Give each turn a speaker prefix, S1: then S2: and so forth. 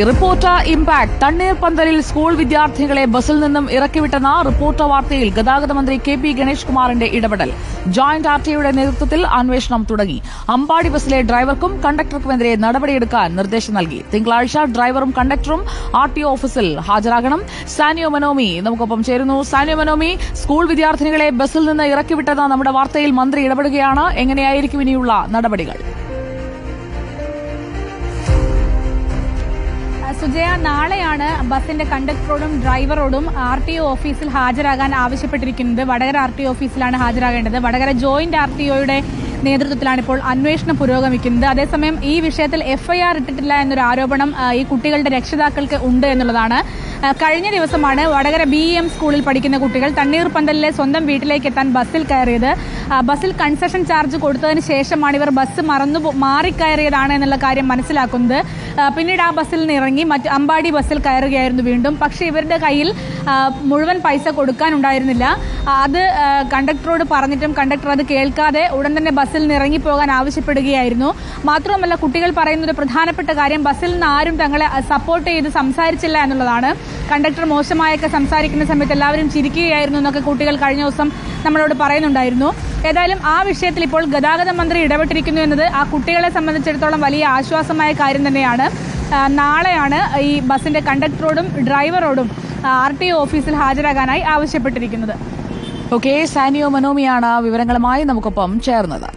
S1: Reporter impact തണ്ണീർപന്തലിൽ school വിദ്യാർത്ഥികളെ ബസിൽ നിന്നും ഇറക്കിവിട്ടെന്ന റിപ്പോർട്ടർ വാർത്തയിൽ ഗതാഗത മന്ത്രി കെ.പി. ഗണേഷ് കുമാറിന്റെ ഇടപെടൽ. ജോയിന്റ് ആർടിഒയുടെ നേതൃത്വത്തിൽ അന്വേഷണം തുടങ്ങി. അമ്പാടി ബസിലെ ഡ്രൈവർക്കും കണ്ടക്ടർക്കുമെതിരെ നടപടിയെടുക്കാൻ നിർദ്ദേശം നൽകി. തിങ്കളാഴ്ച ഡ്രൈവറും കണ്ടക്ടറും ആർടിഒ ഓഫീസിൽ ഹാജരാകണം. സാനിയോ മനോമി നമുക്കൊപ്പം ചേരുന്നു. സാനിയോ മനോമി, സ്കൂൾ വിദ്യാർത്ഥികളെ ബസിൽ നിന്ന് ഇറക്കിവിട്ടെന്ന നമ്മുടെ വാർത്തയിൽ മന്ത്രി ഇടപെടുകയാണ്. എങ്ങനെയായിരിക്കും ഇനിയുള്ള നടപടികൾ?
S2: സുജയ, നാളെയാണ് ബസിന്റെ കണ്ടക്ടറോടും ഡ്രൈവറോടും ആർടിഒ ഓഫീസിൽ ഹാജരാകാൻ ആവശ്യപ്പെട്ടിരിക്കുന്നത്. വടകര ആർടിഒ ഓഫീസിലാണ് ഹാജരാകേണ്ടത്. വടകര ജോയിന്റ് ആർടിഒയുടെ നേതൃത്വത്തിലാണ് ഇപ്പോൾ അന്വേഷണം പുരോഗമിക്കുന്നത്. അതേസമയം ഈ വിഷയത്തിൽ എഫ്ഐആർ ഇട്ടിട്ടില്ല എന്നൊരു ആരോപണം ഈ കുട്ടികളുടെ രക്ഷിതാക്കൾക്ക് ഉണ്ട് എന്നുള്ളതാണ്. കഴിഞ്ഞ ദിവസമാണ് വടകര BEM സ്കൂളിൽ പഠിക്കുന്ന കുട്ടികൾ തണ്ണീർപന്തലിലെ സ്വന്തം വീട്ടിലേക്ക് എത്താൻ ബസ്സിൽ കയറിയത്. ബസ്സിൽ കൺസെഷൻ ചാർജ് കൊടുത്തതിന് ശേഷമാണ് ഇവർ ബസ് മാറിക്കയറിയതാണ് എന്നുള്ള കാര്യം മനസ്സിലാക്കുന്നത്. പിന്നീട് ആ ബസ്സിൽ നിന്ന് ഇറങ്ങി അമ്പാടി ബസ്സിൽ കയറുകയായിരുന്നു വീണ്ടും. പക്ഷേ ഇവരുടെ കയ്യിൽ മുഴുവൻ പൈസ കൊടുക്കാനുണ്ടായിരുന്നില്ല. അത് കണ്ടക്ടറോട് പറഞ്ഞിട്ടും കണ്ടക്ടർ അത് കേൾക്കാതെ ഉടൻ തന്നെ ബസ്സിൽ നിന്ന് ഇറങ്ങിപ്പോകാൻ ആവശ്യപ്പെടുകയായിരുന്നു. മാത്രവുമല്ല, കുട്ടികൾ പറയുന്ന ഒരു പ്രധാനപ്പെട്ട കാര്യം ബസ്സിൽ നിന്ന് ആരും തങ്ങളെ സപ്പോർട്ട് ചെയ്ത് സംസാരിച്ചില്ല എന്നുള്ളതാണ്. കണ്ടക്ടർ മോശമായൊക്കെ സംസാരിക്കുന്ന സമയത്ത് എല്ലാവരും ചിരിക്കുകയായിരുന്നു എന്നൊക്കെ കുട്ടികൾ കഴിഞ്ഞ ദിവസം നമ്മളോട് പറയുന്നുണ്ടായിരുന്നു. ഏതായാലും ആ വിഷയത്തിൽ ഇപ്പോൾ ഗതാഗത മന്ത്രി ഇടപെട്ടിരിക്കുന്നു എന്നത് ആ കുട്ടികളെ സംബന്ധിച്ചിടത്തോളം വലിയ ആശ്വാസമായ കാര്യം തന്നെയാണ്. നാളെയാണ് ഈ ബസിന്റെ കണ്ടക്ടറോടും ഡ്രൈവറോടും ആർടിഒ ഓഫീസിൽ ഹാജരാകാനായി ആവശ്യപ്പെട്ടിരിക്കുന്നത്.
S1: സാനിയോ മനോമിയാണ് വിവരങ്ങളുമായി നമുക്കൊപ്പം ചേർന്നത്.